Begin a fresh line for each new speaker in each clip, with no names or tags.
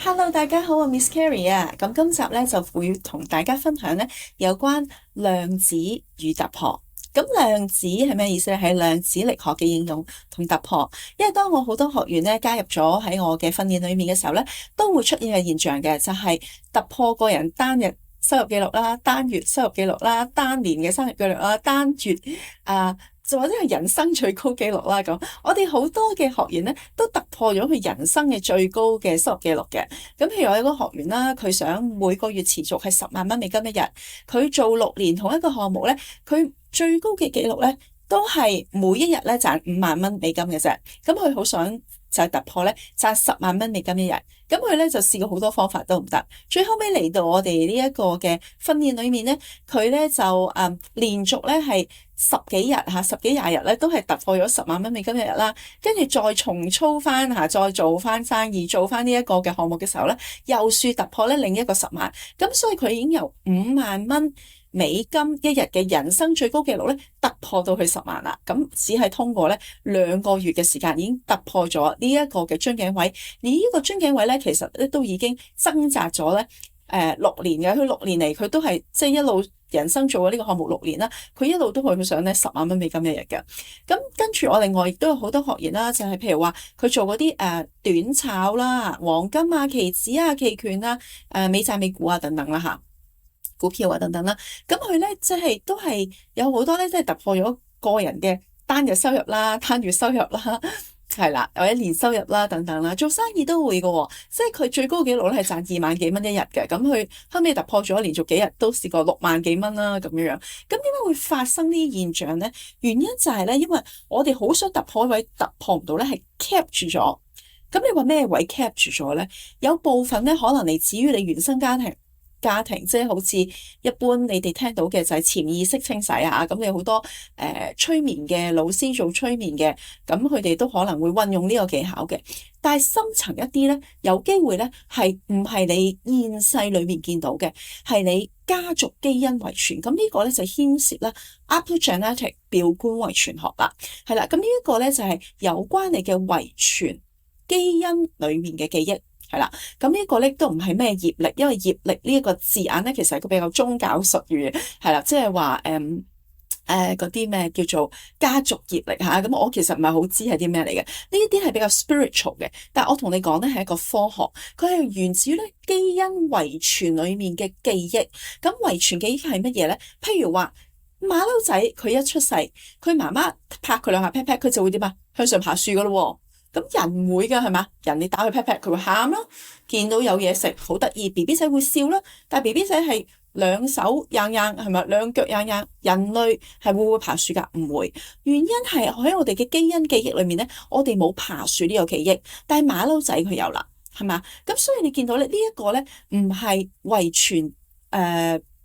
Hello，大家好，我 Miss Carrie 啊。咁今集咧就會同大家分享咧有關量子與突破。咁量子係咩意思咧？係量子力學嘅應用同突破。因為當我好多學員咧加入咗喺我嘅訓練裏面嘅時候咧，都會出現嘅現象嘅，就係突破個人單日收入記錄啦、單月收入記錄啦、單年嘅生日記錄啦、單月就或者係人生最高紀錄啦。咁我哋好多嘅學員咧都突破咗佢人生嘅最高嘅收入記錄嘅。咁譬如我有個學員啦，佢想每個月持續係10萬蚊美金一日，佢做6年同一個項目咧，佢最高嘅紀錄咧都係每一日咧賺5萬蚊美金嘅啫。咁佢好想就係突破咧賺10萬蚊美金一日。咁佢咧就試過好多方法都唔得，最後尾嚟到我哋呢一個嘅訓練裏面咧，佢咧就連續咧係十幾廿日咧都係突破咗10萬蚊美金一日啦，跟住再重操翻再做翻生意，做翻呢一個嘅項目嘅時候咧，又試突破咧另一個10萬，咁所以佢已經由5萬蚊美金一日嘅人生最高紀錄咧突破到去10萬啦。咁只係通過咧2個月嘅時間已經突破咗呢一個嘅樽頸位，而呢個樽頸位咧其實咧都已經掙扎咗咧6年嘅。佢6年嚟佢都係即係一路人生做咗呢個項目6年啦，佢一路都去想咧10萬蚊美金一日嘅。咁跟住我另外亦都有好多學員啦，就係譬如話佢做嗰啲短炒啦、黃金啊、期指啊、期權啊、美債美股啊等等啦嚇。股票啊等等啦，咁佢咧即係都係有好多咧，即係突破咗個人嘅單日收入啦、單月收入啦，係啦，或者年收入啦等等啦。做生意都會嘅喎，即係佢最高紀錄咧係賺2萬幾蚊一日嘅，咁佢後尾突破咗，連續幾日都試過6萬幾蚊啦咁樣樣。咁點解會發生呢啲現象咧？原因就係咧，因為我哋好想突破位，突破唔到咧，係 cap 住咗。咁你話咩位 cap 住咗咧？有部分咧可能嚟自於你原生家庭即係好似一般你哋聽到嘅就係潛意識清洗啊，咁你好多催眠嘅老師做催眠嘅，咁佢哋都可能會運用呢個技巧嘅。但係深層一啲咧，有機會咧係唔係你現世裏面見到嘅，係你家族基因遺傳。咁呢個咧就牽涉啦 epigenetic 表觀遺傳學啦，係啦。咁呢一個咧就係有關你嘅遺傳基因裏面嘅記憶。係啦，咁呢個咧都唔係咩業力，因為業力呢一個字眼咧，其實係個比較宗教術語，係啦，即係話嗰啲咩叫做家族業力嚇，咁我其實唔係好知係啲咩嚟嘅，呢一啲係比較 spiritual 嘅，但係我同你講咧係一個科學，佢係源自於咧基因遺傳裡面嘅記憶。咁遺傳記憶係乜嘢咧？譬如話馬騮仔佢一出世，佢媽媽拍佢兩下 pat pat，佢就會點啊？向上爬樹噶咯喎。咁人唔會㗎係嘛？人你打佢 pat pat，佢會喊咯。見到有嘢食好得意，BB 仔會笑啦。但係 BB 仔係兩手硬硬係咪？兩腳硬硬。人類係會唔會爬樹㗎？唔會。原因係喺我哋嘅基因記憶裏面咧，我哋冇爬樹呢個記憶，但係馬騮仔佢有啦，係嘛？咁所以你見到咧呢一個咧唔係遺傳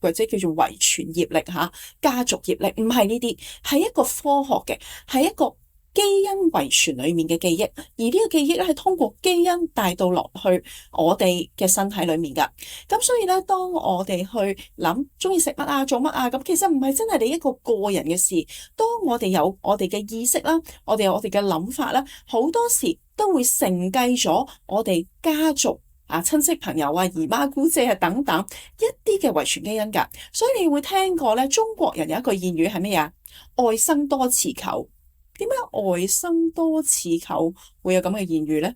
或者叫做遺傳業力嚇，家族業力唔係呢啲，係一個科學嘅，係一個基因遺傳裡面嘅記憶，而呢個記憶咧係通過基因帶到落去我哋嘅身體裡面㗎。咁所以咧，當我哋去諗鍾意食乜啊、做乜啊，咁其實唔係真係你一個人嘅事。當我哋有我哋嘅意識啦，我哋有我哋嘅諗法啦，好多時都會承繼咗我哋家族親戚朋友啊、姨媽姑姐啊等等一啲嘅遺傳基因㗎。所以你會聽過咧，中國人有一句諺語係咩啊？外生多似舅。點解外生多似舅會有咁嘅言語呢？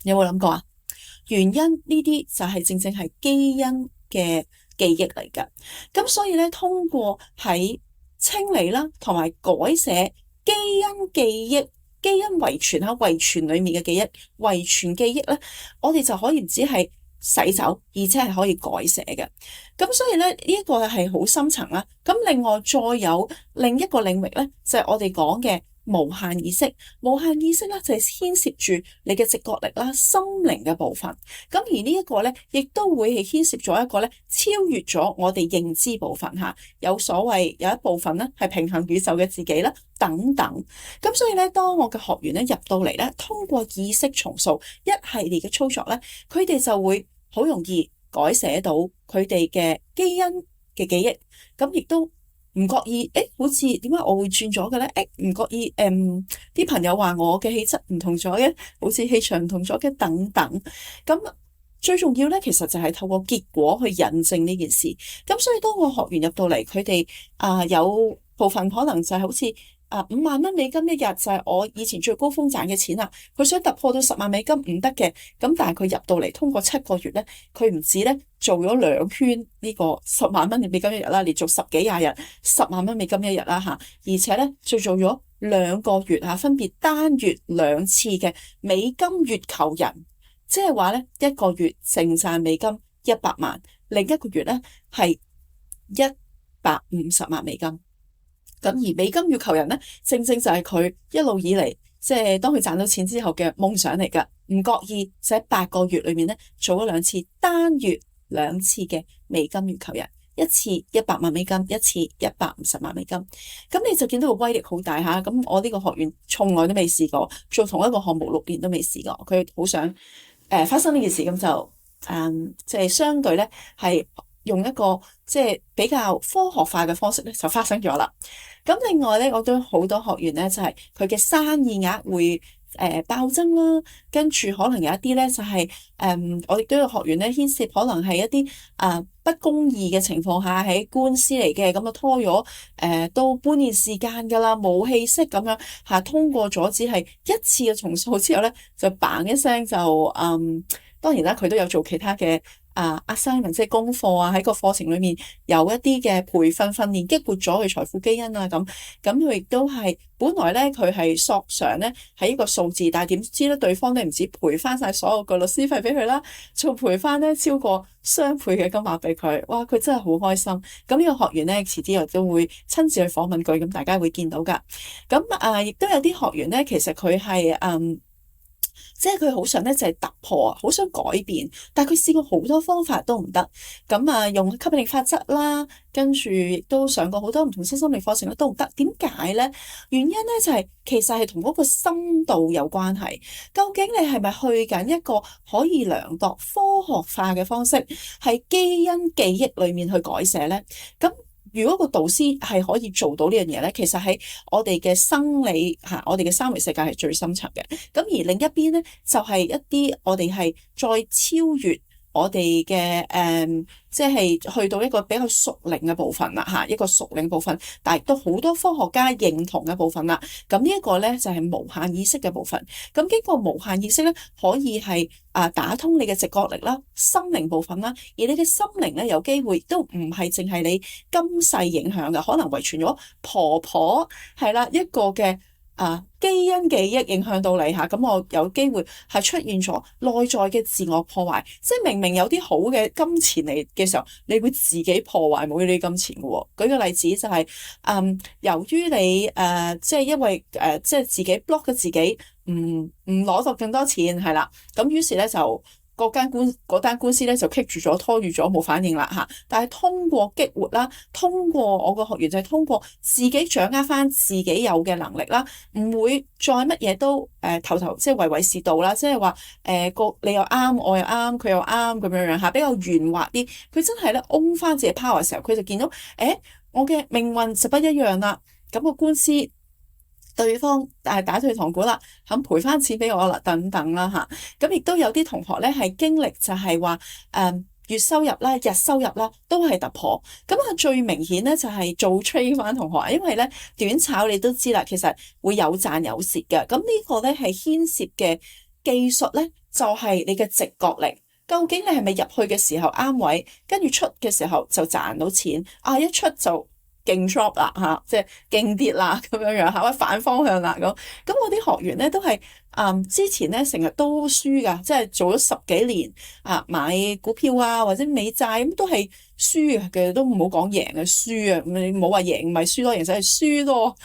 有冇諗過啊？原因呢啲就係正正係基因嘅記憶嚟㗎。咁所以咧，通過喺清理啦，同埋改寫基因記憶、基因遺傳喺遺傳裡面嘅記憶、遺傳記憶咧，我哋就可以唔止係洗走，而且係可以改寫嘅。咁所以咧，呢一個係好深層啦。咁另外再有另一個領域咧，就係我哋講嘅無限意識。無限意識咧就係牽涉住你嘅直覺力啦、心靈嘅部分。咁而呢一個咧，亦都會係牽涉咗一個咧超越咗我哋認知部分嚇。有所謂有一部分咧係平衡宇宙嘅自己啦，等等。咁所以咧，當我嘅學員咧入到嚟咧，通過意識重塑一系列嘅操作咧，佢哋就會好容易改寫到佢哋嘅基因嘅記憶，咁亦都唔覺意，好似點解我會轉咗嘅咧？唔覺意，啲朋友話我嘅氣質唔同咗嘅，好似氣場唔同咗嘅等等。咁最重要咧，其實就係透過結果去印證呢件事。咁所以當個學員入到嚟，佢哋有部分可能就係好似$50,000一日就係我以前最高峰賺嘅錢啦。佢想突破到$100,000唔得嘅，咁但係佢入到嚟通過7個月咧，佢唔止咧做咗2圈呢個$100,000一日啦，連續10幾20日$100,000一日啦嚇，而且咧就做咗2個月嚇，分別單月2次嘅美金月球人，即係話咧1個月淨賺美金100萬，另一個月咧係$150,000。咁而美金月球人咧，正正就係佢一路以嚟，即係當佢賺到錢之後嘅夢想嚟㗎。唔覺意就喺8個月裏面咧，做咗2次單月2次嘅美金月球人，一次$100,000，一次$150,000。咁你就見到個威力好大嚇。咁我呢個學員從來都未試過做同一個項目6年都未試過，佢好想發生呢件事，咁就即係相對咧係用一個即係比較科學化嘅方式咧就發生咗啦。咁另外咧，我都好多學員咧就係佢嘅生意額會暴增啦，跟住可能有一啲咧就係我亦都有學員咧牽涉可能係一啲不公義嘅情況下喺官司嚟嘅，咁啊拖咗都半年時間㗎啦，冇氣息咁樣嚇，通過咗只係一次嘅重訴之後咧就嘭一聲就當然啦，佢都有做其他嘅assignment 即係功課啊，喺個課程裏面有一啲嘅培訓訓練激活咗佢財富基因啊，咁佢亦都係本來咧佢係索償咧係一個數字，但係點知咧對方咧唔止賠翻晒所有個律師費俾佢啦，仲賠翻咧超過雙倍嘅金額俾佢。哇！佢真係好開心。咁呢個學員咧遲啲又都會親自去訪問佢，咁大家會見到噶。咁亦都有啲學員咧，其實佢係即係佢好想咧就係突破，好想改變，但係佢試過好多方法都唔得。咁用吸引力法則啦，跟住亦都上過好多唔同身心靈課程都唔得。點解咧？原因咧就係其實係同嗰個深度有關係。究竟你係咪去緊一個可以量度科學化嘅方式，係基因記憶裏面去改寫咧？咁如果個導師係可以做到呢樣嘢咧，其實喺我哋嘅生理我哋嘅三維世界係最深層嘅。咁而另一邊咧，就係一啲我哋係再超越我哋嘅即係去到一個比較屬靈嘅部分啦，一個屬靈部分，但係都好多科學家認同嘅部分啦。咁呢一個咧就係無限意識嘅部分。咁經過無限意識咧，可以係打通你嘅直覺力啦、心靈部分啦。而你嘅心靈咧，有機會都唔係淨係你今世影響嘅，可能遺傳咗婆婆係啦一個嘅。基因記憶影響到你嚇，咁我有機會係出現咗內在嘅自我破壞，即係明明有啲好嘅金錢嚟嘅時候，你會自己破壞冇呢啲金錢嘅喎。舉個例子就係由於你即係因為即係自己 block 咗自己，唔攞到更多錢係啦，咁於是咧就。嗰單官司咧就棘住咗、拖住咗，冇反應啦嚇。但係通過激活啦，通過我個學員就係通過自己掌握翻自己有嘅能力啦，唔會再乜嘢都頭即係唯唯是道啦，即係話你又啱，我又啱，佢又啱咁樣嚇，比較圓滑啲。佢真係咧 own 翻自己 power 嘅時候，佢就見到我嘅命運就不一樣啦。咁個官司。對方打退堂鼓啦，肯賠翻錢俾我啦，等等啦嚇。咁亦都有啲同學咧係經歷就係話月收入啦、日收入啦都係突破。咁最明顯咧就係做 trade 翻同學，因為咧短炒你都知啦，其實會有賺有蝕嘅。咁呢個咧係牽涉嘅技術咧，就係你嘅直覺力。究竟你係咪入去嘅時候啱位，跟住出嘅時候就賺到錢？一出就勁 drop 啦嚇，即係勁跌啦咁樣樣嚇，或者反方向啦咁。我啲學員咧都係之前咧成日都輸㗎，即係做咗10幾年買股票或者美債咁都係輸嘅，都唔好講贏嘅輸啊，你唔好話贏唔係輸多，贏就係輸多。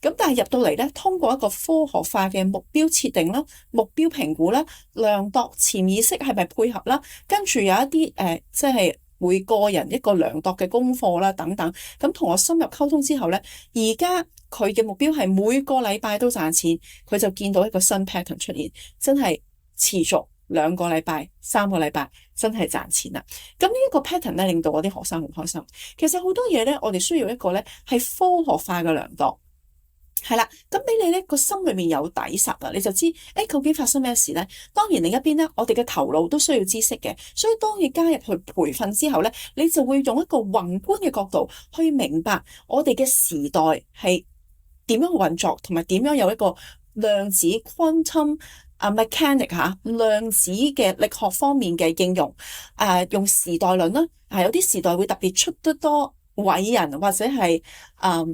咁但係入到嚟咧，通過一個科學化嘅目標設定啦、目標評估啦、量度潛意識係咪配合啦，跟住有一啲即係。每個人一個量度嘅功課啦，等等，咁同我深入溝通之後呢，而家佢嘅目標係每個禮拜都賺錢，佢就見到一個新 pattern 出現，真係持續2個禮拜、3個禮拜，真係賺錢啦。咁呢一個 pattern 咧，令到我啲學生好開心。其實好多嘢呢，我哋需要一個呢係科學化嘅量度。係啦，咁俾你咧個心裏面有底實啦，你就知究竟發生咩事咧？當然另一邊咧，我哋嘅頭腦都需要知識嘅，所以當你加入去培訓之後咧，你就會用一個宏觀嘅角度去明白我哋嘅時代係點樣運作，同埋點樣有一個量子 quantum mechanic 量子嘅力學方面嘅應用，用時代論啦，有啲時代會特別出得多偉人或者係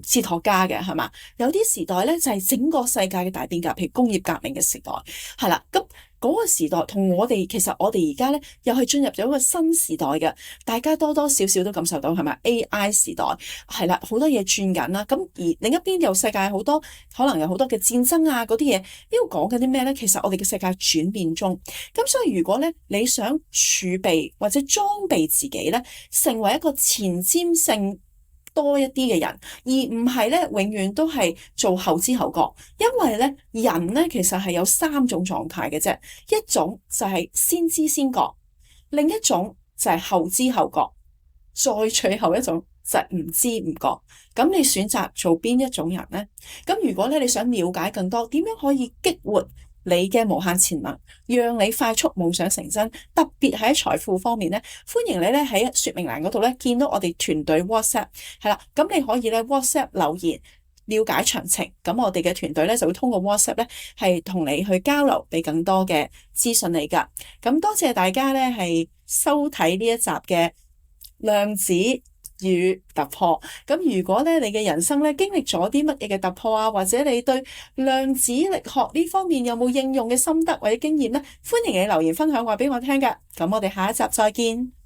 哲學家嘅，係嘛？有啲時代咧就係整個世界嘅大變革，譬如工業革命嘅時代，係啦。咁嗰個時代同我哋，其實我哋而家咧又係進入咗一個新時代嘅，大家多多少少都感受到係咪 AI 時代係啦，好多嘢轉緊啦。咁而另一邊有世界好多可能有好多嘅戰爭啊嗰啲嘢，呢度講緊啲咩咧？其實我哋嘅世界轉變中，咁所以如果咧你想儲備或者裝備自己咧，成為一個前瞻性多一啲嘅人，而唔係咧永遠都係做後知後覺，因為咧人咧其實係有三種狀態嘅啫，一種就係先知先覺，另一種就係後知後覺，再最後一種就係唔知唔覺。咁你選擇做邊一種人呢？咁如果咧你想了解更多，點樣可以激活你嘅無限潛能，讓你快速夢想成真，特別喺財富方面咧，歡迎你咧喺說明欄嗰度咧見到我哋團隊 WhatsApp 係啦，咁你可以咧 WhatsApp 留言了解詳情，咁我哋嘅團隊咧就會通過 WhatsApp 咧係同你去交流，俾更多嘅資訊你噶。咁多謝大家咧係收睇呢一集嘅量子與突破。咁如果咧你嘅人生咧經歷咗啲乜嘢嘅突破啊，或者你對量子力學呢方面有冇應用嘅心得或者經驗咧，歡迎你留言分享話俾我聽㗎。咁我哋下一集再見。